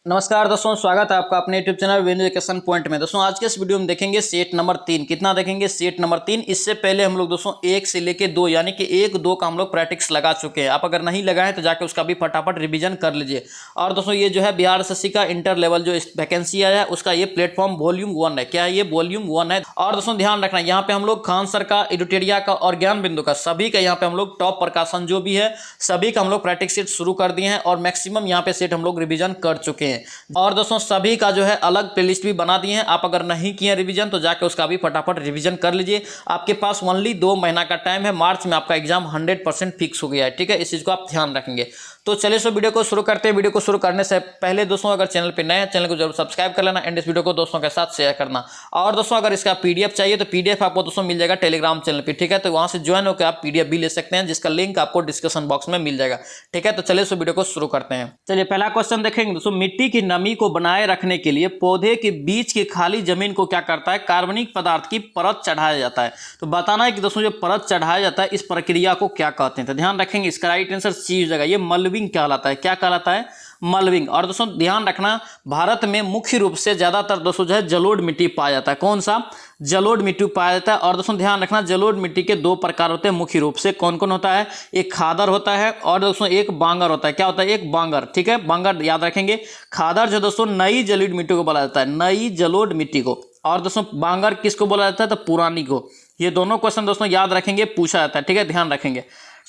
नमस्कार दोस्तों, स्वागत है आपका अपने YouTube channel venue education point में। दोस्तों आज के इस वीडियो में देखेंगे सेट नंबर 3। कितना देखेंगे? Set number 3। इससे पहले हम लोग दोस्तों 1 से लेके 2 यानी कि 1, 2 का हम लोग प्रैक्टिस लगा चुके हैं। आप अगर नहीं लगाए तो जाके उसका भी फटाफट रिवीजन कर लीजिए। और दोस्तों ये जो है बिहार एसएससी का इंटर लेवल जो वैकेंसी आया है उसका ये प्लेटफॉर्म वॉल्यूम 1 है। क्या है ये? वॉल्यूम 1 है। और दोस्तों ध्यान रखना, यहाँ पे हम लोग खान सर का, एडिटोरिया का और ज्ञान बिंदु का सभी का यहाँ पे हम लोग टॉप प्रकाशन जो भी है सभी का हम लोग प्रैक्टिस सेट शुरू कर दिए हैं और मैक्सिमम यहाँ पे सेट हम लोग रिवीजन कर चुके हैं। और दोस्तों सभी का जो है अलग प्लेलिस्ट भी बना दिए हैं। आप अगर नहीं किए रिवीजन तो जाके उसका भी फटाफट रिवीजन कर लीजिए। आपके पास ओनली 2 महीना का टाइम है। मार्च में आपका एग्जाम 100% फिक्स हो गया है। ठीक है, इस चीज को आप ध्यान रखेंगे। तो चलिए सो वीडियो को शुरू करते हैं। वीडियो को शुरू करने से पहले दोस्तों अगर चैनल पे नए हैं चैनल को जरूर सब्सक्राइब कर लेना एंड इस वीडियो को दोस्तों के साथ शेयर करना। और दोस्तों अगर इसका पीडीएफ चाहिए तो पीडीएफ आपको दोस्तों मिल जाएगा टेलीग्राम चैनल पे। ठीक है, तो वहां से ज्वाइन होकर आप पीडीएफ भी ले सकते हैं जिसका लिंक आपको डिस्क्रिप्शन बॉक्स में मिल जाएगा। ठीक है, तो चलिए सो वीडियो को शुरू करते हैं। चलिए पहला क्वेश्चन देखेंगे दोस्तों। मिट्टी की नमी को बनाए रखने के लिए पौधे के बीच की खाली जमीन को क्या करता है? कार्बनिक पदार्थ की परत चढ़ाया जाता है। तो बताना है कि दोस्तों जो परत चढ़ाया जाता है इस प्रक्रिया को क्या कहते हैं? तो ध्यान रखेंगे, इसका राइट आंसर सी हो जाएगा। ये मल्विंग कहलाता है। क्या कहलाता है? मल्विंग। और दोस्तों ध्यान रखना, भारत में मुख्य रूप से ज्यादातर दोस्तों जो है जलोढ़ मिट्टी पाया जाता है। कौन सा? जलोढ़ मिट्टी पाया जाता है। और दोस्तों ध्यान रखना, जलोढ़ मिट्टी के 2 प्रकार होते हैं मुख्य रूप से। कौन कौन होता है? एक खादर होता है और दोस्तों एक बांगर होता है। क्या होता है? एक बांगर। ठीक है, बांगर याद रखेंगे। खादर जो दोस्तों नई जलोढ़ मिट्टी को बोला जाता है, नई जलोढ़ मिट्टी को। और दोस्तों बांगर किसको बोला जाता है? तो पुरानी को। ये दोनों क्वेश्चन दोस्तों याद रखेंगे, पूछा जाता है। ठीक है, ध्यान रखेंगे।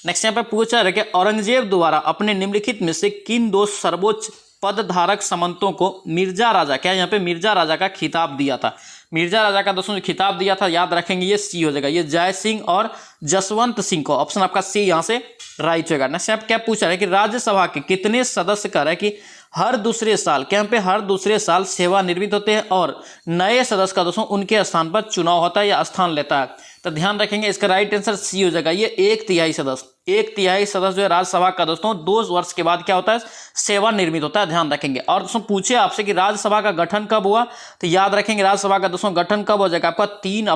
नेक्स्ट यहाँ पे पूछा है कि औरंगजेब द्वारा अपने निम्नलिखित में से किन 2 सर्वोच्च पद धारक सामंतों को मिर्जा राजा, क्या यहाँ पे मिर्जा राजा का खिताब दिया था? मिर्जा राजा का दोस्तों जो खिताब दिया था याद रखेंगे, ये सी हो जाएगा। ये जय सिंह और जसवंत सिंह को। ऑप्शन आपका सी यहाँ से राइट होगा। नेक्स्ट यहाँ पे क्या पूछा है कि राज्यसभा के कितने सदस्य कह रहे हैं कि हर दूसरे साल, क्या पे हर दूसरे साल सेवानिवृत्त होते हैं और नए सदस्य का दोस्तों उनके स्थान पर चुनाव होता है या स्थान लेता है? तो ध्यान रखेंगे, इसका राइट आंसर सी हो जाएगा। ये 1/3 सदस्य, 1/3 सदस्य जो है राज्यसभा का दोस्तों 2 वर्ष के बाद क्या होता है? सेवानिवृत्त होता है। ध्यान रखेंगे। और दोस्तों पूछे आपसे कि राज्यसभा का गठन कब हुआ, तो याद रखेंगे राज्यसभा का दोस्तों गठन कब हो जाएगा? आपका 3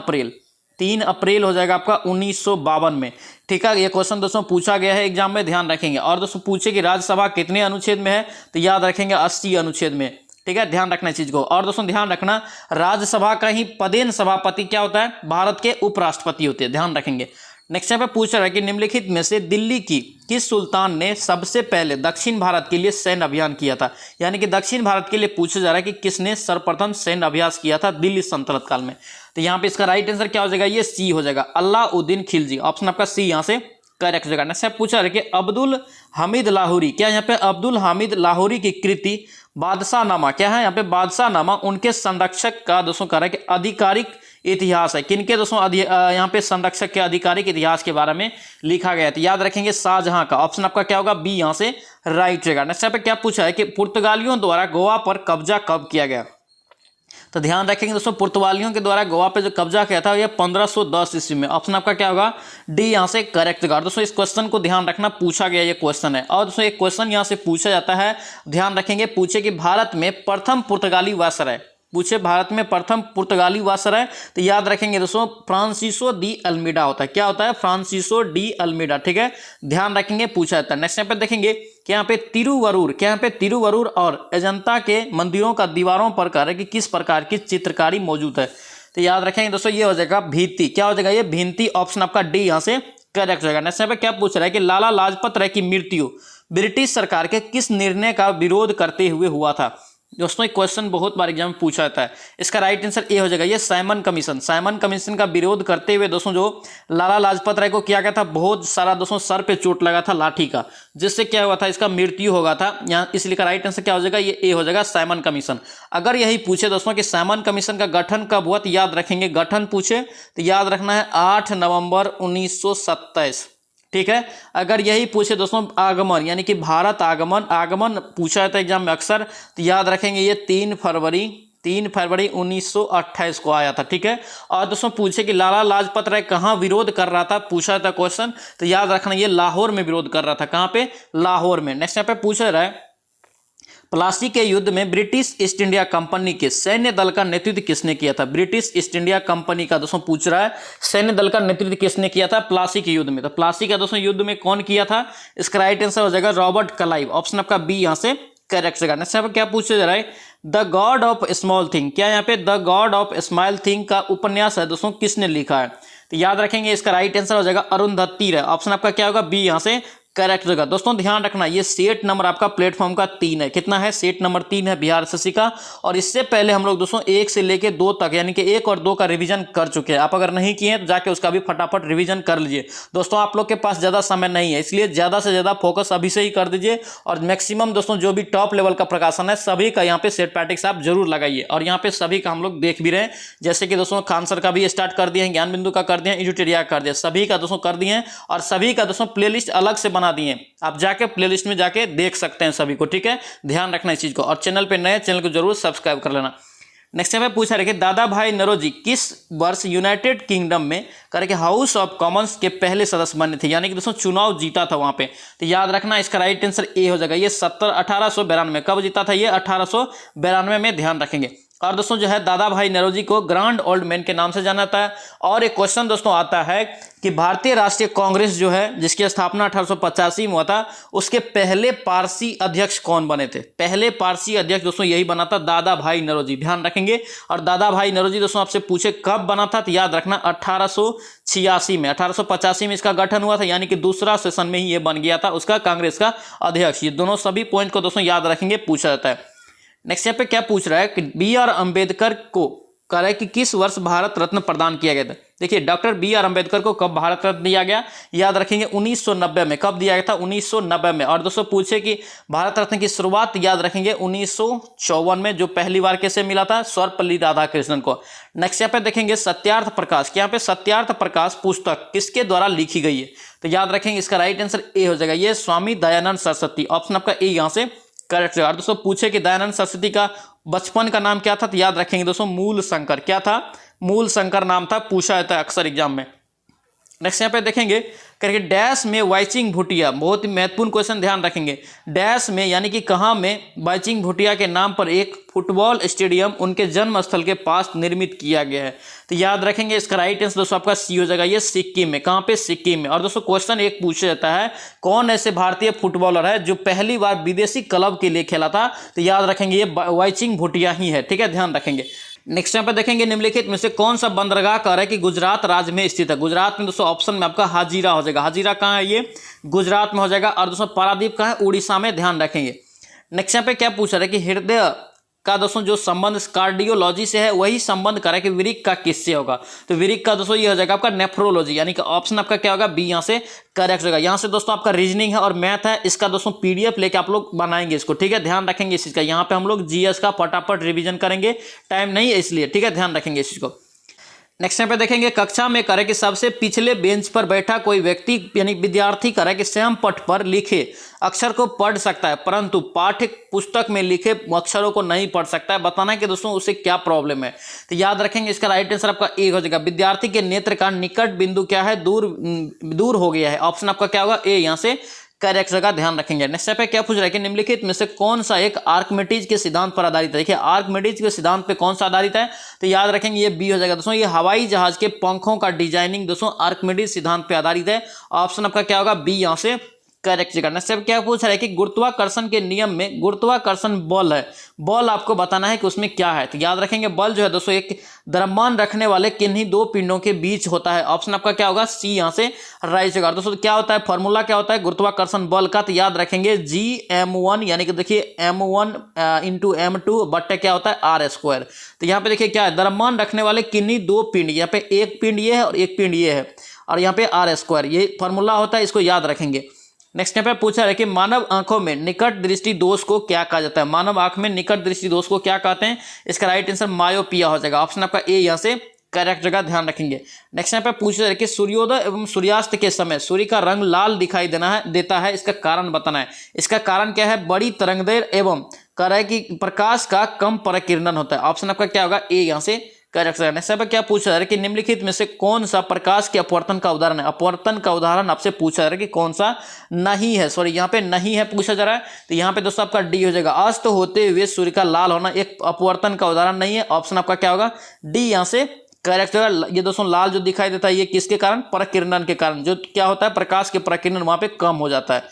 अप्रैल हो जाएगा आपका 1952 में। ठीक है, ये क्वेश्चन दोस्तों पूछा गया है एग्जाम में, ध्यान रखेंगे। और दोस्तों पूछे कि राज्यसभा कितने अनुच्छेद में है, तो याद रखेंगे 80 अनुच्छेद में। ठीक है, ध्यान रखना इस चीज को। और दोस्तों ध्यान रखना, राज्यसभा का ही पदेन सभापति क्या होता है? भारत के उपराष्ट्रपति होते हैं। ध्यान रखेंगे। नेक्स्ट यहाँ पे पूछ रहा है कि निम्नलिखित में से दिल्ली की किस सुल्तान ने सबसे पहले दक्षिण भारत के लिए सैन्य अभियान किया था? यानी कि दक्षिण भारत के लिए पूछा जा रहा है कि किसने सर्वप्रथम सैन्य अभ्यास किया था दिल्ली सल्तनत काल में? तो यहाँ पे इसका राइट आंसर क्या हो जाएगा? ये सी हो जाएगा, अलाउद्दीन खिलजी। ऑप्शन आपका सी यहाँ से करेक्ट हो जाएगा। नेक्स्ट पूछा है कि अब्दुल हामिद लाहौरी, क्या यहाँ पे अब्दुल हामिद लाहौरी की कृति बादशाहनामा, क्या है यहाँ पे? बादशाहनामा उनके संरक्षक का दोस्तों कह रहा है कि आधिकारिक इतिहास है। किनके दोस्तों यहाँ पे संरक्षक के आधिकारिक इतिहास के बारे में लिखा गया है? तो याद रखेंगे शाहजहां का। ऑप्शन आपका क्या होगा? बी यहाँ से राइट रहेगा। नेक्स्ट यहाँ पे क्या पूछा है कि पुर्तगालियों द्वारा गोवा पर कब्जा कब किया गया? तो ध्यान रखेंगे दोस्तों, पुर्तगालियों के द्वारा गोवा पे जो कब्जा किया था ये 1510 ईस्वी में। ऑप्शन आपका क्या होगा? डी यहाँ से करेक्ट होगा। दोस्तों इस क्वेश्चन को ध्यान रखना, पूछा गया ये क्वेश्चन है। और दोस्तों एक क्वेश्चन यहाँ से पूछा जाता है, ध्यान रखेंगे, पूछे कि भारत में प्रथम पुर्तगाली वायसराय, पूछे भारत में प्रथम पुर्तगाली वायसराय, तो याद रखेंगे दोस्तों फ्रांसिसो डी अल्मीडा होता है। क्या होता है? Francisco de Almeida. ठीक है, ध्यान रखेंगे, पूछा जाता है। नेक्स्ट यहाँ पे देखेंगे कि यहाँ पे तिरुवरूर, क्या यहाँ पे तिरुवरूर और अजंता के मंदिरों का दीवारों पर कह रहे कि किस प्रकार की चित्रकारी मौजूद है? तो याद रखेंगे दोस्तों ये हो जाएगा भित्ति। क्या हो जाएगा? ये भित्ति। ऑप्शन आपका डी यहाँ से करेक्ट हो जाएगा। नेक्स्ट यहाँ पे क्या पूछ रहा है कि लाला लाजपत राय की मृत्यु ब्रिटिश सरकार के किस निर्णय का विरोध करते हुए हुआ था? दोस्तों एक क्वेश्चन बहुत बार एग्जाम में पूछा जाता है। इसका राइट आंसर ए हो जाएगा, ये साइमन कमीशन। साइमन कमीशन का विरोध करते हुए दोस्तों जो लाला लाजपत राय को किया गया था, बहुत सारा दोस्तों सर पे चोट लगा था लाठी का, जिससे क्या हुआ था? इसका मृत्यु हो गया था यहाँ। इसलिए का राइट आंसर क्या हो जाएगा? ये ए हो जाएगा, साइमन कमीशन। अगर यही पूछे दोस्तों कि साइमन कमीशन का गठन कब हुआ, तो याद रखेंगे गठन पूछे तो याद रखना है 8 नवंबर 1927। ठीक है, अगर यही पूछे दोस्तों आगमन यानी कि भारत आगमन पूछा जाता है एग्जाम में अक्सर, तो याद रखेंगे ये 3 फरवरी 1928 को आया था। ठीक है, और दोस्तों पूछे कि लाला लाजपत राय कहाँ विरोध कर रहा था, पूछा था क्वेश्चन, तो याद रखना ये लाहौर में विरोध कर रहा था। कहाँ पे? लाहौर में। नेक्स्ट यहाँ पे पूछा रहा है प्लासी के युद्ध में ब्रिटिश ईस्ट इंडिया कंपनी के सैन्य दल का नेतृत्व किसने किया था? ब्रिटिश ईस्ट इंडिया कंपनी का दोस्तों पूछ रहा है सैन्य दल का नेतृत्व किसने किया था प्लासी के युद्ध में? तो प्लासी का दोस्तों युद्ध में कौन किया था? इसका राइट आंसर हो जाएगा रॉबर्ट क्लाइव। ऑप्शन आपका बी यहाँ से करेक्ट जगह। नेक्स्ट यहाँ पे क्या पूछा जा रहा है, the God of small thing, क्या यहाँ पे the God of small thing का उपन्यास है दोस्तों किसने लिखा है? तो याद रखेंगे इसका राइट आंसर हो जाएगा अरुंधति राय। ऑप्शन आपका क्या होगा बी यहाँ से करेक्ट जगह। दोस्तों ध्यान रखना ये सेट नंबर आपका प्लेटफॉर्म का 3 है। कितना है? सेट नंबर 3 है बिहार एसएससी का। और इससे पहले हम लोग दोस्तों 1 से लेके 2 तक यानी कि 1 और 2 का रिवीजन कर चुके हैं। आप अगर नहीं किए तो जाके उसका भी फटाफट रिवीजन कर लीजिए। दोस्तों आप लोग के पास ज्यादा समय नहीं है, इसलिए ज्यादा से ज्यादा फोकस अभी से ही कर दीजिए। और मैक्सिमम दोस्तों जो भी टॉप लेवल का प्रकाशन है सभी का यहाँ पे सेट प्रैक्टिस आप जरूर लगाइए। और यहाँ पे सभी का हम लोग देख भी रहे हैं, जैसे कि दोस्तों खान सर का भी स्टार्ट कर दिए हैं, ज्ञान बिंदु का कर दिए, एजुटेरिया कर दिया, सभी का दोस्तों कर दिए हैं। और सभी का दोस्तों प्लेलिस्ट अलग से बना दिए, आप जाके प्लेलिस्ट में जाके देख सकते हैं सभी को। ठीक है, ध्यान रखना इस चीज को। और चैनल पे नए, चैनल को जरूर सब्सक्राइब कर लेना। नेक्स्ट यहाँ पे पूछा रहे दादा भाई नौरोजी किस वर्ष यूनाइटेड किंगडम में करके हाउस ऑफ कॉमन्स के पहले सदस्य बने थे, यानी कि दोस्तों चुनाव जीता था वहां पे? तो याद रखना इसका राइट आंसर ए हो जाएगा, ये 1892। कब जीता था ये? 1892 में, ध्यान रखेंगे। और दोस्तों जो है दादा भाई नौरोजी को ग्रैंड ओल्ड मैन के नाम से जाना जाता है। और एक क्वेश्चन दोस्तों आता है कि भारतीय राष्ट्रीय कांग्रेस जो है जिसकी स्थापना 1885 में हुआ था, उसके पहले पारसी अध्यक्ष कौन बने थे? पहले पारसी अध्यक्ष दोस्तों यही बना था दादा भाई नौरोजी, ध्यान रखेंगे। और दादा भाई नौरोजी दोस्तों आपसे पूछे कब बना था, तो याद रखना 1886 में। 1885 में इसका गठन हुआ था, यानी कि दूसरा सेशन में ही ये बन गया था उसका कांग्रेस का अध्यक्ष। ये दोनों सभी पॉइंट को दोस्तों याद रखेंगे, पूछा जाता है। नेक्स्ट यहाँ पे क्या पूछ रहा है कि बी आर अम्बेडकर को कह रहा है कि किस वर्ष भारत रत्न प्रदान किया गया था? देखिए डॉक्टर बी आर अम्बेडकर को कब भारत रत्न दिया गया, याद रखेंगे 1990 में। कब दिया गया था? 1990 में। और दोस्तों पूछे कि भारत रत्न की शुरुआत याद रखेंगे 1954 में, जो पहली बार कैसे मिला था? सर्वपल्ली राधाकृष्णन को। नेक्स्ट यहाँ पे देखेंगे सत्यार्थ प्रकाश, क्या यहाँ पे सत्यार्थ प्रकाश पुस्तक किसके द्वारा लिखी गई है? तो याद रखेंगे इसका राइट आंसर ए हो जाएगा, ये स्वामी दयानंद सरस्वती। ऑप्शन आपका ए यहाँ से करेक्ट है। और दोस्तों पूछे कि दयानंद सरस्वती का बचपन का नाम क्या था, तो याद रखेंगे दोस्तों मूल शंकर। क्या था? मूल शंकर नाम था, पूछा जाता है अक्सर एग्जाम में। नेक्स्ट यहाँ पे देखेंगे करके डैश में वाईचिंग भूटिया, बहुत ही महत्वपूर्ण क्वेश्चन, ध्यान रखेंगे। डैश में यानी कि कहाँ में वाईचिंग भूटिया के नाम पर एक फुटबॉल स्टेडियम उनके जन्म स्थल के पास निर्मित किया गया है? तो याद रखेंगे इसका राइट आंसर दोस्तों आपका सी हो जाएगा, ये सिक्किम में। कहाँ पे? सिक्किम में। और दोस्तों क्वेश्चन एक पूछा जाता है कौन ऐसे भारतीय फुटबॉलर है जो पहली बार विदेशी क्लब के लिए खेला था? तो याद रखेंगे ये वाईचिंग भूटिया ही है। ठीक है, ध्यान रखेंगे। नेक्स्ट यहाँ पे देखेंगे निम्नलिखित में से कौन सा बंदरगाह कह रहा है कि गुजरात राज्य में स्थित है? गुजरात में दोस्तों ऑप्शन में आपका हाजीरा हो जाएगा। हाजीरा कहाँ है? ये गुजरात में हो जाएगा। और दोस्तों पारादीप कहाँ है? उड़ीसा में, ध्यान रखेंगे। नेक्स्ट यहाँ पे क्या पूछ रहा है कि हृदय का दोस्तों जो संबंध कार्डियोलॉजी से है वही संबंध करा कि विरिक का किससे होगा? तो विरिक का दोस्तों ये हो जाएगा आपका नेफ्रोलॉजी, यानी कि ऑप्शन आपका क्या होगा बी यहाँ से करेक्ट होगा। यहाँ से दोस्तों आपका रीजनिंग है और मैथ है, इसका दोस्तों पीडीएफ लेके आप लोग बनाएंगे इसको। ठीक है, ध्यान रखेंगे इस चीज का। यहाँ पे हम लोग जीएस का फटाफट रिविजन करेंगे, टाइम नहीं है इसलिए। ठीक है, ध्यान रखेंगे इस चीज को। नेक्स्ट यहाँ पे देखेंगे कक्षा में करे कि सबसे पिछले बेंच पर बैठा कोई व्यक्ति यानी विद्यार्थी करे कि स्वयं पट पर लिखे अक्षर को पढ़ सकता है परंतु पाठ्य पुस्तक में लिखे अक्षरों को नहीं पढ़ सकता है, बताना कि दोस्तों उसे क्या प्रॉब्लम है? तो याद रखेंगे इसका राइट आंसर आपका ए हो जाएगा, विद्यार्थी के नेत्र का निकट बिंदु क्या है? दूर हो गया है। ऑप्शन आपका क्या होगा? ए यहाँ से करेक्ट जगह, ध्यान रखेंगे। नेक्स्ट पे क्या पूछ रहा है कि निम्नलिखित में से कौन सा एक आर्किमिडीज के सिद्धांत पर आधारित है? देखिए आर्किमिडीज के सिद्धांत पे कौन सा आधारित है? तो याद रखेंगे ये बी हो जाएगा दोस्तों, ये हवाई जहाज के पंखों का डिजाइनिंग दोस्तों आर्किमिडीज सिद्धांत पे आधारित है। ऑप्शन आपका क्या होगा? बी यहाँ से करेक्ट जगह। नेक्स्ट क्या पूछ रहा है कि गुरुत्वाकर्षण के नियम में गुरुत्वाकर्षण बल है, बल आपको बताना है कि उसमें क्या है? तो याद रखेंगे बल जो है दोस्तों एक द्रव्यमान रखने वाले किन्हीं दो पिंडों के बीच होता है। ऑप्शन आपका क्या होगा? सी यहाँ से राइट जगह। दोस्तों क्या होता है, फॉर्मूला क्या होता है गुरुत्वाकर्षण बल का? तो याद रखेंगे Gm1 यानी कि देखिए m1 इंटू m2 बट्टे क्या होता है आर स्क्वायर। तो यहाँ पे देखिए क्या है, द्रव्यमान रखने वाले किन्हीं दो पिंड, यहाँ पे एक पिंड ये है और एक पिंड ये है और यहाँ पे आर स्क्वायर, ये फॉर्मूला होता है, इसको याद रखेंगे। नेक्स्ट यहाँ पे पूछा है कि मानव आंखों में निकट दृष्टि दोष को क्या कहा जाता है? मानव आंख में निकट दृष्टि दोष को क्या कहते हैं? इसका राइट आंसर मायोपिया हो जाएगा। ऑप्शन आपका ए यहाँ से करेक्ट जगह, ध्यान रखेंगे। नेक्स्ट यहाँ पे पूछा है कि सूर्योदय एवं सूर्यास्त के समय सूर्य का रंग लाल दिखाई देता है, इसका कारण बताना है। इसका कारण क्या है? बड़ी तरंगदैर्घ्य एवं कह रहा है कि प्रकाश का कम परिकिरणन होता है। ऑप्शन आपका क्या होगा? ए यहाँ से करेक्ट है। नेक्स्ट पे क्या पूछा जा रहा है कि निम्नलिखित में से कौन सा प्रकाश के अपवर्तन का उदाहरण है? अपवर्तन का उदाहरण आपसे पूछा जा रहा है कि कौन सा नहीं है, सॉरी यहाँ पे नहीं है पूछा जा रहा है। तो यहाँ पे दोस्तों आपका डी हो जाएगा, अस्त होते हुए सूर्य का लाल होना एक अपवर्तन का उदाहरण नहीं है। ऑप्शन आपका क्या होगा? डी यहाँ से करेक्ट होगा। ये दोस्तों लाल जो दिखाई देता है ये किसके कारण? प्रकिरणन के कारण, जो क्या होता है प्रकाश के प्रकिरणन वहां पे कम हो जाता है।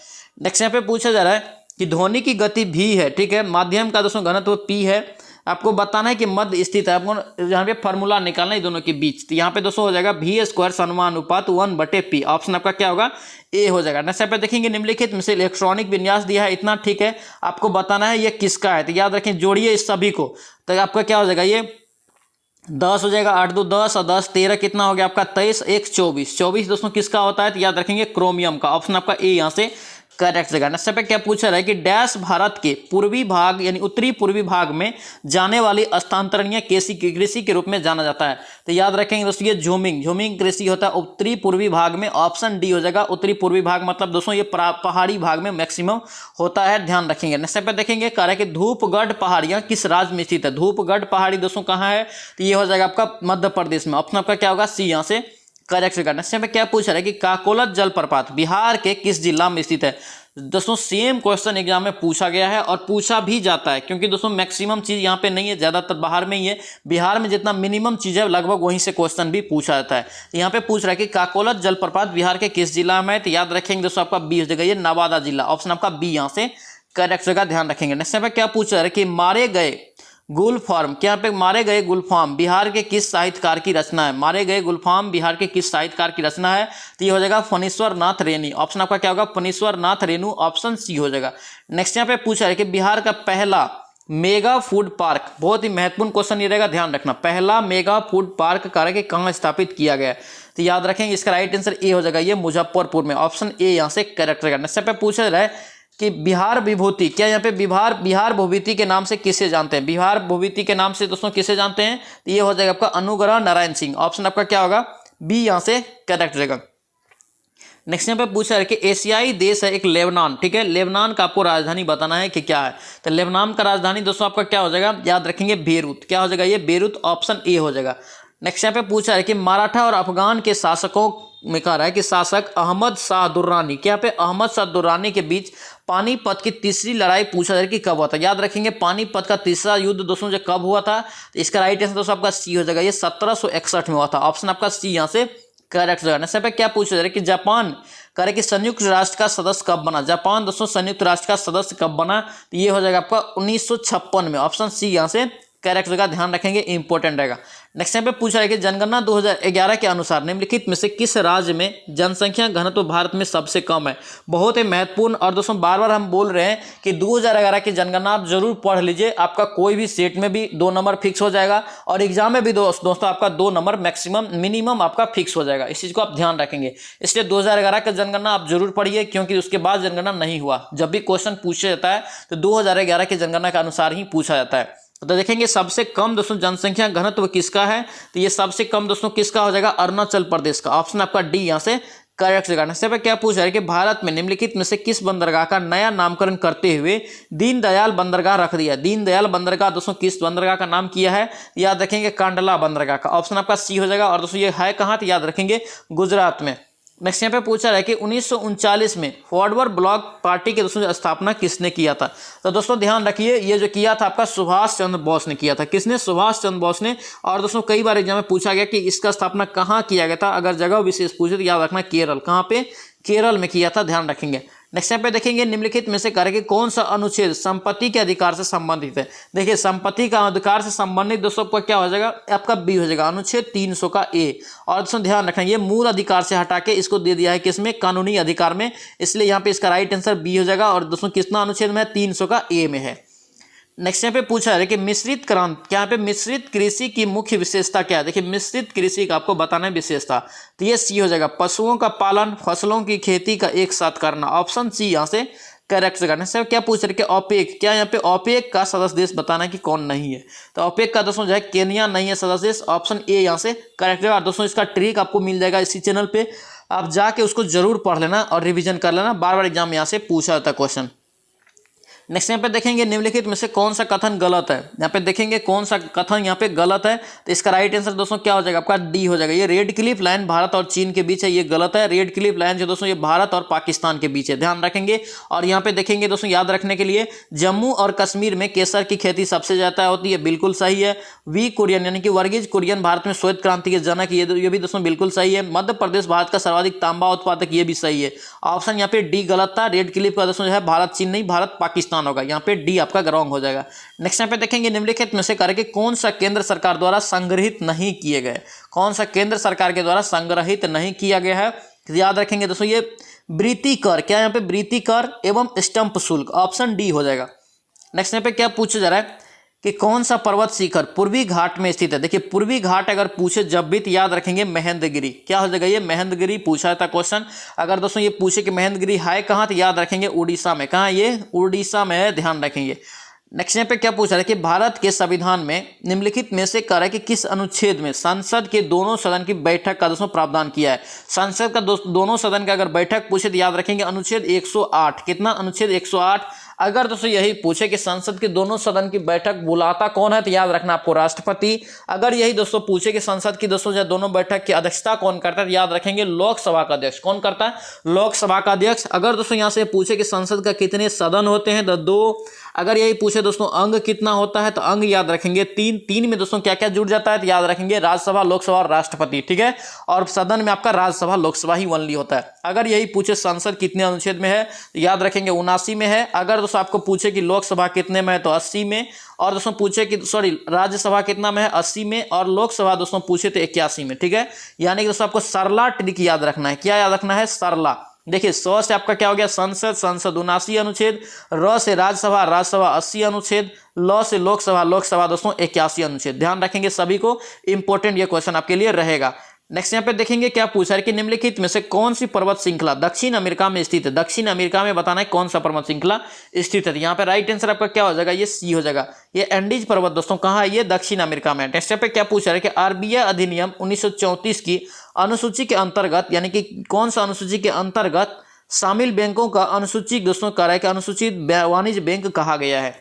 नेक्स्ट यहाँ पे पूछा जा रहा है कि ध्वनि की गति भी है, ठीक है। माध्यम का दोस्तों घनत्व p है। आपको बताना है कि मध्य स्थित है, आपको यहाँ पे फॉर्मूला निकालना है दोनों के बीच। तो यहाँ पे दोस्तों हो जाएगा v² समानुपात 1/p। ऑप्शन आपका क्या होगा, ए हो जाएगा। नेक्स्ट पे देखेंगे निम्नलिखित में से इलेक्ट्रॉनिक विन्यास दिया है इतना, ठीक है। आपको बताना है ये किसका है, तो याद रखें जोड़िए इस सभी को, तो आपका क्या हो जाएगा, ये 10 हो जाएगा, 8 2 10 और 10 13 कितना हो गया आपका 23, 1 24। 24 दोस्तों किसका होता है, तो याद रखेंगे क्रोमियम का। ऑप्शन आपका ए यहाँ से करेक्ट जगह। नेक्स्ट पे क्या पूछा रहा है कि डैश भारत के पूर्वी भाग यानी उत्तरी पूर्वी भाग में जाने वाली स्थानांतरणीय कृषि के रूप में जाना जाता है। तो याद रखेंगे दोस्तों ये झूमिंग कृषि होता है उत्तरी पूर्वी भाग में। ऑप्शन डी हो जाएगा उत्तरी पूर्वी भाग, मतलब दोस्तों ये पहाड़ी भाग में मैक्सिमम होता है, ध्यान रखेंगे। नेक्स्ट पे देखेंगे कह रहा है कि धूपगढ़ पहाड़ियां किस राज्य में स्थित है। धूपगढ़ पहाड़ी दोस्तों कहाँ है, तो ये हो जाएगा आपका मध्य प्रदेश में। ऑप्शन आपका क्या होगा, सी यहाँ से करेक्ट करना। इसमें क्या पूछ रहा है कि काकोलत जलप्रपात बिहार के किस जिला में स्थित है। दोस्तों सेम क्वेश्चन एग्जाम में पूछा गया है और पूछा भी जाता है, क्योंकि दोस्तों मैक्सिमम चीज यहाँ पे नहीं है, ज्यादातर बाहर में ही है। बिहार में जितना मिनिमम चीज है लगभग वहीं से क्वेश्चन भी पूछा जाता है। यहाँ पे पूछ रहा है कि काकोलत जलप्रपात बिहार के किस जिला में है, तो याद रखेंगे दोस्तों आपका बी हो जाएगा, ये नवादा जिला। ऑप्शन आपका बी यहाँ से करेक्ट जगह, ध्यान रखेंगे। नेक्स्ट पे क्या पूछ रहा है कि मारे गए गुलफार्म, क्या पे मारे गए गुलफार्म बिहार के किस साहित्यकार की रचना है। मारे गए गुलफार्म बिहार के किस साहित्यकार की रचना है, तो ये हो जाएगा फणीश्वर नाथ रेणु। ऑप्शन आपका क्या होगा, फणीश्वर नाथ रेणु। ऑप्शन सी हो जाएगा। नेक्स्ट यहाँ पे पूछा है कि बिहार का पहला मेगा फूड पार्क, बहुत ही महत्वपूर्ण क्वेश्चन ये रहेगा, ध्यान रखना। पहला मेगा फूड पार्क कार्य कहाँ स्थापित किया गया है, तो याद रखेंगे इसका राइट आंसर ए हो जाएगा, ये मुजफ्फरपुर में। ऑप्शन ए यहाँ से करेक्ट रहेगा। नेक्स्ट पे पूछा रहा है कि बिहार विभूति, क्या यहाँ पे बिहार भूविति के नाम से किसे जानते हैं। बिहार भूविति के नाम से दोस्तों किसे जानते हैं, तो ये हो जाएगा आपका अनुग्रह नारायण सिंह। ऑप्शन आपका क्या होगा, बी यहाँ से करेक्ट रहेगा। नेक्स्ट यहाँ पे पूछा है कि एशियाई देश है एक लेबनान, ठीक है। लेबनान का आपको राजधानी बताना है कि क्या है, तो लेबनान का राजधानी दोस्तों आपका क्या हो जाएगा, याद रखेंगे बेरूत। क्या हो जाएगा, ये बेरूत। ऑप्शन ए हो जाएगा। नेक्स्ट यहाँ पे पूछा है कि मराठा और अफगान के शासकों में कह रहा है कि शासक अहमद शाह दुर्रानी, क्या पे अहमद शाह दुर्रानी के बीच पानीपत की तीसरी लड़ाई पूछा जाए कि कब हुआ था। याद रखेंगे पानीपत का तीसरा युद्ध दोस्तों जो कब हुआ था, तो इसका राइट आंसर दोस्तों आपका सी हो जाएगा, ये 1761 में हुआ था। ऑप्शन आपका सी यहाँ से करेक्ट जगह। नेक्स्ट पे क्या पूछा जा रहा है कि जापान कह रहे कि संयुक्त राष्ट्र का सदस्य कब बना। जापान दोस्तों संयुक्त राष्ट्र का सदस्य कब बना, तो ये हो जाएगा आपका 1956 में। ऑप्शन सी यहाँ से करेक्ट जगह, ध्यान रखेंगे, इंपॉर्टेंट रहेगा। नेक्स्ट यहाँ पे पूछा है कि जनगणना 2011 के अनुसार निम्नलिखित में से किस राज्य में जनसंख्या घनत्व भारत में सबसे कम है। बहुत ही महत्वपूर्ण, और दोस्तों बार बार हम बोल रहे हैं कि 2011 की जनगणना आप जरूर पढ़ लीजिए, आपका कोई भी सेट में भी 2 नंबर फिक्स हो जाएगा और एग्जाम में भी दोस्तों आपका 2 नंबर मैक्सिमम मिनिमम आपका फिक्स हो जाएगा। इस चीज को आप ध्यान रखेंगे, इसलिए 2011 का जनगणना आप जरूर पढ़िए, क्योंकि उसके बाद जनगणना नहीं हुआ। जब भी क्वेश्चन पूछा जाता है तो 2011 की जनगणना के अनुसार ही पूछा जाता है। तो देखेंगे सबसे कम दोस्तों जनसंख्या घनत्व किसका है, तो ये सबसे कम दोस्तों किसका हो जाएगा, अरुणाचल प्रदेश का। ऑप्शन आपका डी यहाँ से करेक्ट जगह। नेक्स्ट पे क्या पूछ रहा है कि भारत में निम्नलिखित में से किस बंदरगाह का नया नामकरण करते हुए दीनदयाल बंदरगाह रख दिया। दीनदयाल बंदरगाह दोस्तों किस बंदरगाह का नाम किया है, याद रखेंगे कांडला बंदरगाह का। ऑप्शन आपका सी हो जाएगा, और दोस्तों ये है कहाँ, तो याद रखेंगे गुजरात में। नेक्स्ट यहाँ पे पूछा रहा है कि 1939 में फॉरवर्ड ब्लॉक पार्टी के दोस्तों स्थापना किसने किया था। तो दोस्तों ध्यान रखिए, ये जो किया था आपका सुभाष चंद्र बोस ने किया था। किसने, सुभाष चंद्र बोस ने। और दोस्तों कई बार एग्जाम में पूछा गया कि इसका स्थापना कहाँ किया गया था, अगर जगह विशेष पूछे तो याद रखना केरल। कहाँ पे, केरल में किया था, ध्यान रखेंगे। नेक्स्ट यहाँ पे देखेंगे निम्नलिखित में से करेंगे कौन सा अनुच्छेद संपत्ति के अधिकार से संबंधित है। देखिए संपत्ति का अधिकार से संबंधित दोस्तों आपका क्या हो जाएगा, आपका बी हो जाएगा, अनुच्छेद 300 का ए। और दोस्तों ध्यान रखना ये मूल अधिकार से हटा के इसको दे दिया है किसमें, कानूनी अधिकार में, इसलिए यहाँ पे इसका राइट आंसर बी हो जाएगा। और दोस्तों कितना अनुच्छेद में है, 300 का ए में है। नेक्स्ट यहाँ पे पूछा है कि मिश्रित क्रांति, क्या यहाँ पे मिश्रित कृषि की मुख्य विशेषता क्या है। देखिए मिश्रित कृषि का आपको बताना है विशेषता, तो ये सी हो जाएगा, पशुओं का पालन फसलों की खेती का एक साथ करना। ऑप्शन सी यहाँ से करेक्ट करना है। क्या पूछ रहे कि ओपेक, क्या यहाँ पे ओपेक का सदस्य देश बताना है कि कौन नहीं है, तो ओपेक का दोस्तों जो है केन्या नहीं है सदस्य देश। ऑप्शन ए यहाँ से करेक्ट है। और दोस्तों इसका ट्रिक आपको मिल जाएगा इसी चैनल पे, आप जाके उसको जरूर पढ़ लेना और रिविजन कर लेना, बार बार एग्जाम यहाँ से पूछा जाता है क्वेश्चन। नेक्स्ट यहाँ पे देखेंगे निम्नलिखित में से कौन सा कथन गलत है। यहाँ पे देखेंगे कौन सा कथन यहाँ पे गलत है, तो इसका राइट आंसर दोस्तों क्या हो जाएगा, आपका डी हो जाएगा। ये रेड क्लिफ लाइन भारत और चीन के बीच है, ये गलत है। रेड क्लिफ लाइन जो दोस्तों ये भारत और पाकिस्तान के बीच है, ध्यान रखेंगे। और यहाँ पे देखेंगे दोस्तों याद रखने के लिए, जम्मू और कश्मीर में केसर की खेती सबसे ज्यादा होती है, बिल्कुल सही है। वी कुरियन यानी कि वर्गीज कुरियन भारत में श्वेत क्रांति के जनक, ये भी दोस्तों बिल्कुल सही है। मध्य प्रदेश भारत का सर्वाधिक तांबा उत्पादक, ये भी सही है। ऑप्शन यहाँ पे डी गलत था। रेड क्लिफ का दोस्तों जो है भारत चीन नहीं, भारत पाकिस्तान होगा, यहाँ पे डी आपका रॉन्ग हो जाएगा। नेक्स्ट यहाँ पे देखेंगे निम्नलिखित में से करके कौन सा केंद्र सरकार द्वारा संग्रहित नहीं किए गए, कौन सा केंद्र सरकार के द्वारा संग्रहित नहीं किया गया है। याद रखेंगे दोस्तों ये वृत्ति कर, क्या यहाँ पे वृत्ति कर एवं स्टंप शुल्क, ऑप्शन डी हो जाएगा। नेक्स्ट यहाँ पे क्या पूछा जा रहा है कि कौन सा पर्वत शिखर पूर्वी घाट में स्थित है। देखिए पूर्वी घाट अगर पूछे जब भी, तो याद रखेंगे महेंद्रगिरी, क्या हो जाएगा, ये महेंद्रगिरी पूछा था क्वेश्चन। अगर दोस्तों ये पूछे कि महेंद्रगिरी है कहाँ, तो याद रखेंगे उड़ीसा में, कहाँ, ये उड़ीसा में है, ध्यान रखेंगे। नेक्स्ट यहाँ पे क्या पूछा है कि भारत के संविधान में निम्नलिखित में से कह रहा है कि किस अनुच्छेद में संसद के दोनों सदन की बैठक का दोस्तों प्रावधान किया है। संसद का दोनों सदन का अगर बैठक पूछे तो याद रखेंगे अनुच्छेद 108, कितना, अनुच्छेद 108। अगर दोस्तों यही पूछे कि संसद के दोनों सदन की बैठक बुलाता कौन है, तो याद रखना आपको राष्ट्रपति। अगर यही दोस्तों पूछे कि संसद की दोस्तों जो दोनों बैठक की अध्यक्षता कौन करता है, तो याद रखेंगे लोकसभा का अध्यक्ष, कौन करता है, लोकसभा का अध्यक्ष। अगर दोस्तों यहाँ से पूछे कि संसद का कितने सदन होते हैं, तो 2। अगर यही पूछे दोस्तों अंग कितना होता है, तो अंग याद रखेंगे 3। 3 में दोस्तों क्या क्या जुड़ जाता है, तो याद रखेंगे राज्यसभा, लोकसभा और राष्ट्रपति, ठीक है। और सदन में आपका राज्यसभा लोकसभा ही ओनली होता है। अगर यही पूछे संसद कितने अनुच्छेद में है, तो याद रखेंगे 79 में है। अगर दोस्तों आपको पूछे कि लोकसभा कितने में है, तो 80 में। और दोस्तों पूछे कि राज्यसभा कितना में है, 80 में। और लोकसभा दोस्तों पूछे तो 81 में, ठीक है। यानी कि दोस्तों आपको सरला ट्रिक याद रखना है, क्या याद रखना है, सरला। देखिए 100 से आपका क्या हो गया, संसद, संसद 79 अनुच्छेद, र से राज्यसभा, राज्यसभा 80 अनुच्छेद, ल से लोकसभा, लोकसभा दोस्तों 81 अनुच्छेद। ध्यान रखेंगे सभी को, इंपॉर्टेंट ये क्वेश्चन आपके लिए रहेगा। नेक्स्ट यहाँ पे देखेंगे क्या पूछा है कि निम्नलिखित में से कौन सी पर्वत श्रृंखला दक्षिण अमेरिका में स्थित है। दक्षिण अमेरिका में बताना है कौन सा पर्वत श्रृंखला स्थित है। यहाँ पे राइट आंसर आपका क्या हो जाएगा, ये सी हो जाएगा। ये एंडीज पर्वत दोस्तों कहाँ है, ये दक्षिण अमेरिका में है। नेक्स्ट यहाँ पे क्या पूछा है कि आरबीआई अधिनियम 1934 की अनुसूची के अंतर्गत, यानी कि कौन सा अनुसूची के अंतर्गत शामिल बैंकों का अनुसूची दोस्तों कह रहा है कि अनुसूचित वाणिज्य बैंक कहा गया है।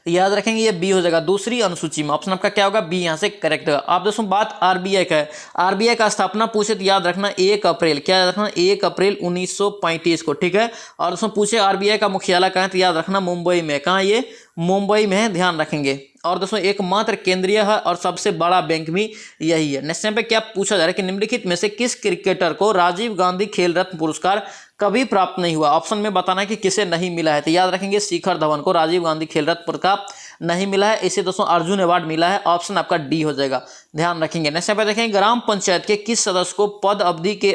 याद रखेंगे ये बी हो जाएगा, दूसरी अनुसूची में। ऑप्शन आपका क्या होगा, बी यहाँ से करेक्ट होगा। आप दोस्तों बात आरबीआई का है, आरबीआई का स्थापना पूछे तो याद रखना 1 अप्रैल, क्या याद रखना, 1 अप्रैल 1935 को, ठीक है। और दोस्तों पूछे आरबीआई का मुख्यालय कहाँ है, तो याद रखना मुंबई में, कहाँ, ये मुंबई में है, ध्यान रखेंगे। और दोस्तों एकमात्र केंद्रीय है और सबसे बड़ा बैंक भी यही है। नेक्स्ट टाइम पे क्या पूछा जा रहा है कि निम्नलिखित में से किस क्रिकेटर को राजीव गांधी खेल रत्न पुरस्कार कभी प्राप्त नहीं हुआ। ऑप्शन में बताना है कि किसे नहीं मिला है, तो याद रखेंगे शिखर धवन को राजीव गांधी खेल रत्न पुरस्कार नहीं मिला है। इसे दोस्तों अर्जुन अवार्ड मिला है। ऑप्शन आपका डी हो जाएगा, ध्यान रखेंगे। नेक्स्ट पे देखेंगे ग्राम पंचायत के किस सदस्य को पद अवधि के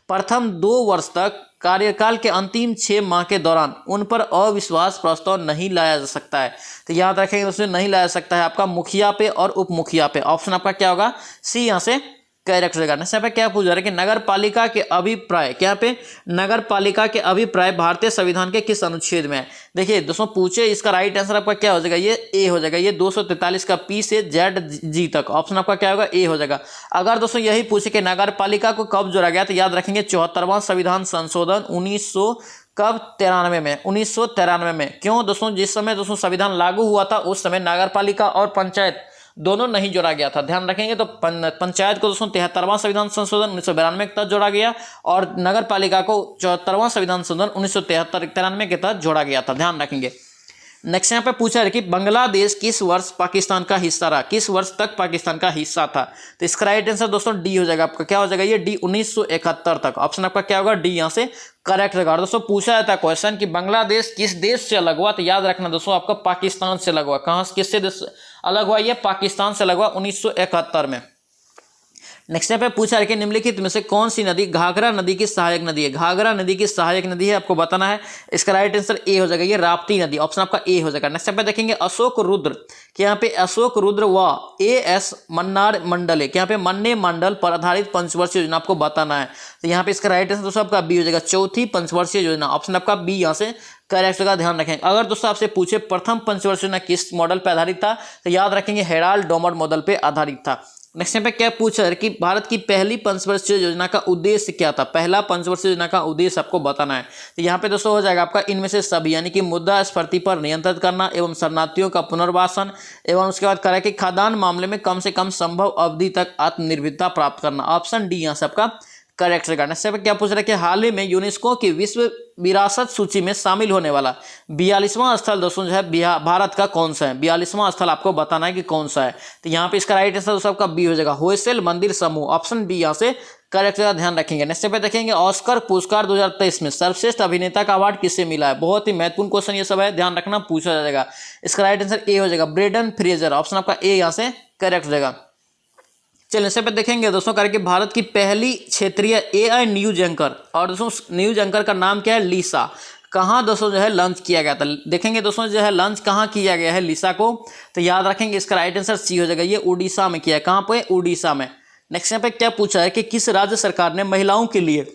प्रथम 2 वर्ष तक कार्यकाल के अंतिम 6 माह के दौरान उन पर अविश्वास प्रस्ताव नहीं लाया जा सकता है। तो याद रखेंगे उसमें नहीं लाया जा सकता है आपका मुखिया पे और उप मुखिया पे। ऑप्शन आपका क्या होगा, सी यहाँ से करेक्ट हो जाएगा। नेक्स्ट पे क्या पूछ रहा है कि नगर पालिका के अभिप्राय, क्या पे नगर पालिका के अभिप्राय भारतीय संविधान के किस अनुच्छेद में है। देखिए दोस्तों पूछे, इसका राइट आंसर आपका क्या हो जाएगा, ये ए हो जाएगा। ये 243 का पी से जेड जी तक। ऑप्शन आपका क्या होगा, ए हो जाएगा। अगर दोस्तों यही पूछे कि नगर पालिका को कब जोड़ा गया, तो याद रखेंगे 74वां संविधान संशोधन 1993 में, 1993 में। क्यों दोस्तों, जिस समय दोस्तों संविधान लागू हुआ था उस समय नगर पालिका और पंचायत दोनों नहीं जोड़ा गया था, ध्यान रखेंगे। तो पंचायत को दोस्तों 73वां संविधान संशोधन 1992 के तहत जोड़ा गया और नगर पालिका को 74वां संविधान संशोधन 1993 के तहत जोड़ा गया था, ध्यान रखेंगे। नेक्स्ट यहाँ पे पूछा है कि बांग्लादेश किस वर्ष पाकिस्तान का हिस्सा रहा, किस वर्ष तक पाकिस्तान का हिस्सा था। तो इसका राइट आंसर दोस्तों डी हो जाएगा। आपका क्या हो जाएगा, ये डी 1971 तक। ऑप्शन आपका क्या होगा, डी यहाँ से करेक्ट होगा। दोस्तों पूछा जाता है क्वेश्चन कि बांग्लादेश किस देश से अलग हुआ, तो याद रखना दोस्तों आपका पाकिस्तान से अलग हुआ। कहाँ किससे देश अलग हुआ, ये पाकिस्तान से अलग हुआ 1971 में। नेक्स्ट पे पूछा है कि निम्नलिखित में से कौन सी नदी घाघरा नदी की सहायक नदी है। घाघरा नदी की सहायक नदी है, आपको बताना है। इसका राइट आंसर ए हो जाएगा, ये राप्ती नदी। ऑप्शन आपका ए हो जाएगा। नेक्स्ट पे देखेंगे अशोक रुद्र, कि यहाँ पे अशोक रुद्र व एएस मन्नार मंडल है, कि यहाँ पे मन्ने मंडल पर आधारित पंचवर्षीय योजना आपको बताना है। तो यहाँ पे इसका राइट आंसर दोस्तों आपका बी हो जाएगा, चौथी पंचवर्षीय योजना। ऑप्शन आपका बी यहाँ से करेक्ट होगा, ध्यान रखेंगे। अगर दोस्तों आपसे पूछे प्रथम पंचवर्षीय योजना किस मॉडल पर आधारित था, तो याद रखेंगे हेराल्ड डोमर मॉडल पे आधारित था। नेक्स्ट यहाँ पे क्या पूछा है कि भारत की पहली पंचवर्षीय योजना का उद्देश्य क्या था। पहला पंचवर्षीय योजना का उद्देश्य आपको बताना है। तो यहाँ पे दोस्तों हो जाएगा आपका इनमें से सभी, यानी कि मुद्रास्फीति पर नियंत्रण करना एवं शरणार्थियों का पुनर्वासन एवं उसके बाद करें कि खाद्यान्न मामले में कम से कम संभव अवधि तक आत्मनिर्भरता प्राप्त करना। ऑप्शन डी यहाँ से आपका करेक्ट रहेगा। नेक्स्ट पे क्या पूछ रहा है कि हाल ही में यूनेस्को की विश्व विरासत सूची में शामिल होने वाला 42वां स्थल दोस्तों जो है भारत का कौन सा है। 42वां स्थल आपको बताना है कि कौन सा है। तो यहाँ पे इसका राइट आंसर दोस्तों आपका बी हो जाएगा, होयसल मंदिर समूह। ऑप्शन बी यहाँ से करेक्ट जगह ध्यान रखेंगे। नेक्स्ट पे देखेंगे ऑस्कर पुरस्कार 2023 में सर्वश्रेष्ठ अभिनेता का अवार्ड किसे मिला है। बहुत ही महत्वपूर्ण क्वेश्चन ये सब है, ध्यान रखना, पूछा जाएगा। इसका राइट आंसर ए हो जाएगा, ब्रेंडन फ्रेजर। ऑप्शन आपका ए यहाँ से करेक्ट हो जाएगा। चलिए इससे पे देखेंगे दोस्तों करके भारत की पहली क्षेत्रीय एआई न्यूज एंकर, और दोस्तों न्यूज एंकर का नाम क्या है, लिसा। कहाँ दोस्तों जो है लॉन्च किया गया था। देखेंगे दोस्तों जो है लॉन्च कहाँ किया गया है लिसा को, तो याद रखेंगे इसका राइट आंसर सी हो जाएगा, ये उड़ीसा में किया है। कहाँ पे, उड़ीसा में। नेक्स्ट यहाँ पे क्या पूछा है कि किस राज्य सरकार ने महिलाओं के लिए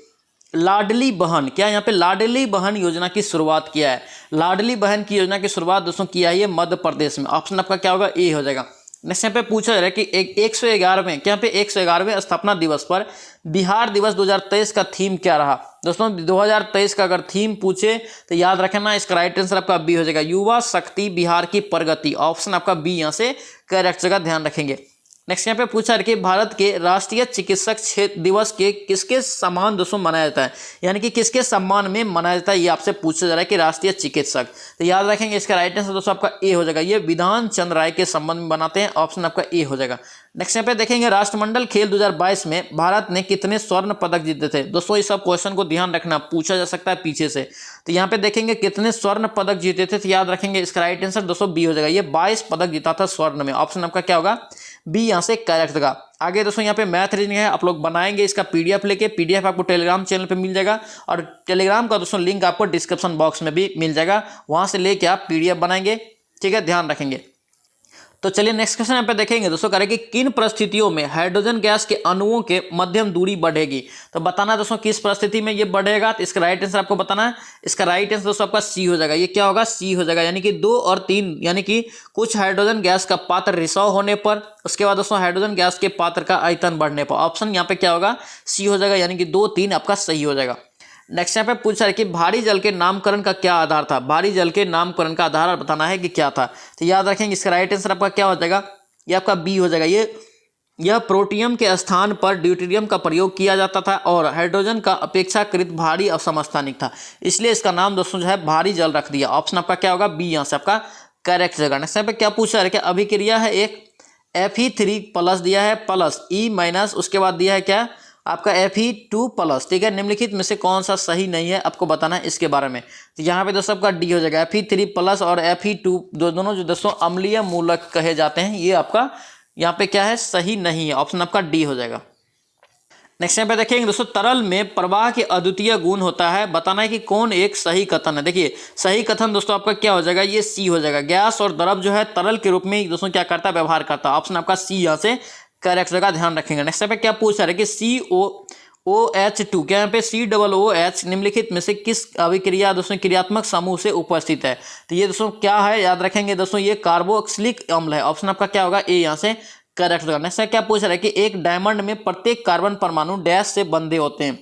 लाडली बहन, क्या यहाँ पे लाडली बहन योजना की शुरुआत किया है। लाडली बहन की योजना की शुरुआत दोस्तों किया है ये मध्य प्रदेश में। ऑप्शन आपका क्या होगा, ए हो जाएगा। नेक्स्ट यहाँ पे पूछा जा रहा है कि 111वें क्या पे 111वें स्थापना दिवस पर बिहार दिवस 2023 का थीम क्या रहा। दोस्तों 2023 का अगर थीम पूछे तो याद रखना इसका राइट आंसर आपका बी हो जाएगा, युवा शक्ति बिहार की प्रगति। ऑप्शन आपका बी यहाँ से करेक्ट जगह ध्यान रखेंगे। नेक्स्ट यहाँ पे पूछा है कि भारत के राष्ट्रीय चिकित्सक दिवस के किसके सम्मान दोस्तों मनाया जाता है, यानी कि किसके सम्मान में मनाया जाता है, ये आपसे पूछा जा रहा है कि राष्ट्रीय चिकित्सक। तो याद रखेंगे इसका राइट आंसर दोस्तों आपका ए हो जाएगा, ये विधान चंद्र राय के संबंध में बनाते हैं। ऑप्शन आपका ए हो जाएगा। नेक्स्ट यहाँ पे देखेंगे राष्ट्रमंडल खेल 2022 में भारत ने कितने स्वर्ण पदक जीते थे। दोस्तों इस सब क्वेश्चन को ध्यान रखना, पूछा जा सकता है पीछे से। तो यहाँ पे देखेंगे कितने स्वर्ण पदक जीते थे, तो याद रखेंगे इसका राइट आंसर दोस्तों बी हो जाएगा, ये 22 पदक जीता था स्वर्ण में। ऑप्शन आपका क्या होगा, बी यहाँ से करेक्ट होगा। आगे दोस्तों यहाँ पे मैथ रीजनिंग है, आप लोग बनाएंगे इसका पीडीएफ लेके। पीडीएफ आपको टेलीग्राम चैनल पे मिल जाएगा, और टेलीग्राम का दोस्तों लिंक आपको डिस्क्रिप्शन बॉक्स में भी मिल जाएगा, वहां से लेके आप पीडीएफ बनाएंगे, ठीक है, ध्यान रखेंगे। तो चलिए नेक्स्ट क्वेश्चन यहाँ पे देखेंगे दोस्तों करें कि किन परिस्थितियों में हाइड्रोजन गैस के अणुओं के मध्यम दूरी बढ़ेगी। तो बताना दोस्तों किस परिस्थिति में ये बढ़ेगा, तो इसका राइट आंसर आपको बताना है। इसका राइट आंसर दोस्तों आपका सी हो जाएगा, ये क्या होगा, सी हो जाएगा, यानी कि 2 और 3, यानी कि कुछ हाइड्रोजन गैस का पात्र रिसाव होने पर, उसके बाद दोस्तों हाइड्रोजन गैस के पात्र का आयतन बढ़ने पर। ऑप्शन यहाँ पे क्या होगा, सी हो जाएगा, यानी कि 2, 3 आपका सही हो जाएगा। नेक्स्ट यहाँ पे पूछा है कि भारी जल के नामकरण का क्या आधार था। भारी जल के नामकरण का आधार बताना है कि क्या था। तो याद रखेंगे इसका राइट आंसर आपका क्या हो जाएगा, ये आपका बी हो जाएगा, यह प्रोटियम के स्थान पर ड्यूटेरियम का प्रयोग किया जाता था और हाइड्रोजन का अपेक्षाकृत भारी और समस्थानिक था, इसलिए इसका नाम दोस्तों जो है भारी जल रख दिया। ऑप्शन आपका क्या होगा, बी यहाँ से आपका करेक्ट जगह। नेक्स्ट यहाँ पे क्या पूछा है कि अभिक्रिया है एक Fe3+ दिया है प्लस E- उसके बाद दिया है क्या आपका Fe2+, ठीक है। निम्नलिखित में से कौन सा सही नहीं है आपको बताना है इसके बारे में। तो यहाँ पे दोस्तों आपका डी हो जाएगा, Fe3+ और Fe2 दोनों जो दोस्तों अम्लीय मूलक कहे जाते हैं, ये आपका यहाँ पे क्या है, सही नहीं है। ऑप्शन आपका डी हो जाएगा। नेक्स्ट यहाँ पे देखेंगे दोस्तों तरल में प्रवाह के अद्वितीय गुण होता है, बताना है कि कौन एक सही कथन है। देखिए सही कथन दोस्तों आपका क्या हो जाएगा, ये सी हो जाएगा, गैस और द्रव जो है तरल के रूप में दोस्तों क्या करता है, व्यवहार करता है। ऑप्शन आपका सी यहाँ से करेक्ट जगह ध्यान रखेंगे। नेक्स्ट पे क्या पूछ रहा है कि COOH2 क्या यहाँ पे COOH निम्नलिखित में से किस अभिक्रिया दोस्तों क्रियात्मक समूह से उपस्थित है। तो ये दोस्तों क्या है, याद रखेंगे दोस्तों ये कार्बोक्सिलिक अम्ल है। ऑप्शन आपका क्या होगा, ए यहाँ से करेक्ट होगा। नेक्स्ट क्या पूछ रहा है कि एक डायमंड में प्रत्येक कार्बन परमाणु डैश से बंधे होते हैं,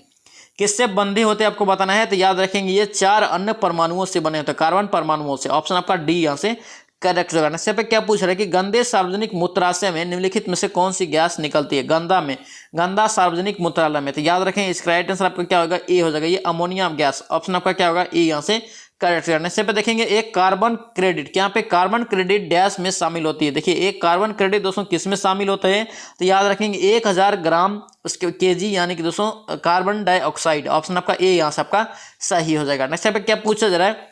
किससे बंधे होते हैं आपको बताना है। तो याद रखेंगे ये 4 अन्य परमाणुओं से बने होते हैं, कार्बन परमाणुओं से। ऑप्शन आपका डी यहाँ से करेक्ट होगा। नेक्स्ट पे क्या पूछ रहा है कि गंदे सार्वजनिक मूत्राशय में निम्नलिखित में से कौन सी गैस निकलती है, गंदा सार्वजनिक मूत्रालय में। तो याद रखें इसका राइट आंसर आपका क्या होगा, ए हो जाएगा, ये अमोनिया गैस। ऑप्शन आपका क्या होगा, ए यहाँ से करेक्ट करने से पे देखेंगे एक कार्बन क्रेडिट, क्या पे कार्बन क्रेडिट डैश में शामिल होती है। देखिए एक कार्बन क्रेडिट दोस्तों किस में शामिल होता है, तो याद रखेंगे 1000 ग्राम उसके केजी, यानी कि दोस्तों कार्बन डाइऑक्साइड। ऑप्शन आपका ए यहाँ से आपका सही हो जाएगा। नेक्स्ट पे क्या पूछा जा रहा है,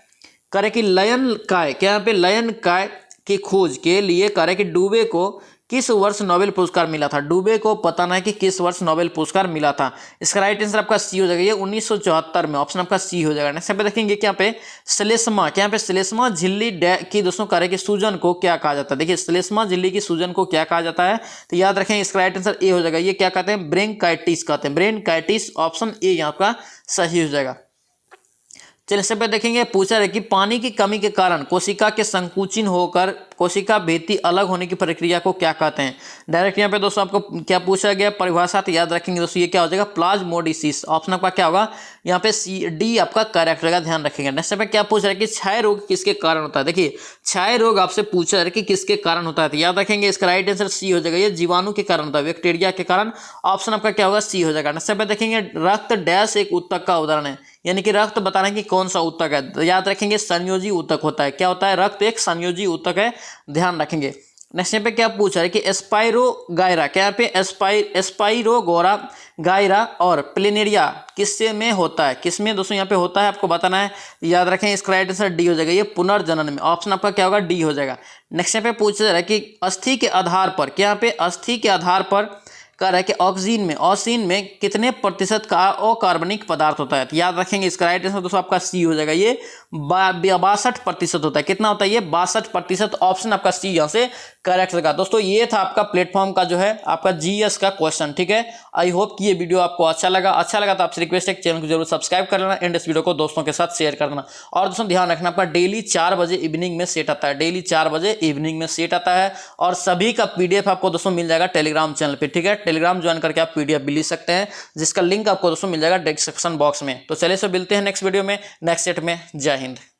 करे कि लयन काय, क्या यहाँ पे लयन काय की खोज के लिए करे कि डूबे को किस वर्ष नोबेल पुरस्कार मिला था। डूबे को बताना है कि किस वर्ष नोबेल पुरस्कार मिला था। इसका राइट आंसर आपका सी हो जाएगा, ये 1974 में। ऑप्शन आपका सी हो जाएगा। नेक्स्ट पे देखेंगे क्या पे श्लेष्मा, क्या पे श्लेष्मा झिल्ली की दोस्तों करे कि सूजन को क्या कहा जाता है। देखिए श्लेष्मा झिल्ली की सूजन को क्या कहा जाता है, तो याद रखें इसका राइट आंसर ए हो जाएगा, ये क्या कहते हैं, ब्रेनकाइटिस कहते हैं, ब्रेनकाइटिस। ऑप्शन ए यहाँ का सही हो जाएगा। चलिए सब पे देखेंगे, पूछा है कि पानी की कमी के कारण कोशिका के संकुचन होकर कोशिका भित्ति अलग होने की प्रक्रिया को क्या कहते हैं। डायरेक्ट यहाँ पे दोस्तों आपको क्या पूछा गया, परिभाषा तो याद रखेंगे दोस्तों, ये क्या हो जाएगा, प्लाज्मोडिसिस। ऑप्शन आपका क्या होगा यहाँ पे सी डी आपका करेक्ट रहेगा, ध्यान रखेंगे। नेक्स्ट पे क्या पूछ रहा है कि क्षय रोग किसके कारण होता है। देखिए क्षय रोग आपसे पूछा है कि किसके कारण होता है, तो याद रखेंगे इसका राइट आंसर सी हो जाएगा, ये जीवाणु के कारण होता है, बैक्टीरिया के कारण। ऑप्शन आपका क्या होगा, सी हो जाएगा। नेक्स्ट पे देखेंगे रक्त डैश एक ऊतक का उदाहरण है, यानी कि रक्त बताना है कि कौन सा ऊतक है, तो याद रखेंगे संयोजी ऊतक होता है। क्या होता है, रक्त एक संयोजी ऊतक है, ध्यान रखेंगे। नेक्स्ट यहाँ पे क्या पूछा है कि स्पाइरोगायरा, क्या यहाँ पे स्पाइरोगोरा गायरा और प्लेनेरिया किससे में होता है, किसमें दोस्तों यहाँ पे होता है आपको बताना है, याद रखें इसका राइट आंसर डी हो जाएगा, ये पुनर्जनन में। ऑप्शन आपका क्या होगा, डी हो जाएगा। नेक्स्ट यहाँ पे पूछा जा रहा है कि अस्थि के आधार पर, क्या यहाँ पे अस्थि के आधार पर कह रहा है कि ऑक्सीजन में कितने प्रतिशत का अकार्बनिक पदार्थ होता है, तो याद रखेंगे इसका राइट आंसर दोस्तों आपका सी हो जाएगा, ये 62% होता है। कितना होता है, ये 62%। ऑप्शन आपका सी यहाँ से करेक्ट होगा। दोस्तों ये था आपका प्लेटफॉर्म का जो है आपका जीएस का क्वेश्चन, ठीक है। आई होप कि ये वीडियो आपको अच्छा लगा तो आपसे रिक्वेस्ट है चैनल को जरूर सब्सक्राइब कर लेना एंड इस वीडियो को दोस्तों के साथ शेयर कर देना। और दोस्तों ध्यान रखना आपका डेली 4 बजे इवनिंग में सेट आता है, डेली 4 बजे इवनिंग में सेट आता है। और सभी का पीडीएफ आपको दोस्तों मिल जाएगा टेलीग्राम चैनल पर, ठीक है। टेलीग्राम ज्वाइन करके आप पीडीएफ भी ले सकते हैं, जिसका लिंक आपको दोस्तों मिल जाएगा डिस्क्रिप्शन बॉक्स में। तो चलिए सब मिलते हैं नेक्स्ट वीडियो में, नेक्स्ट सेट में। जय हिंद।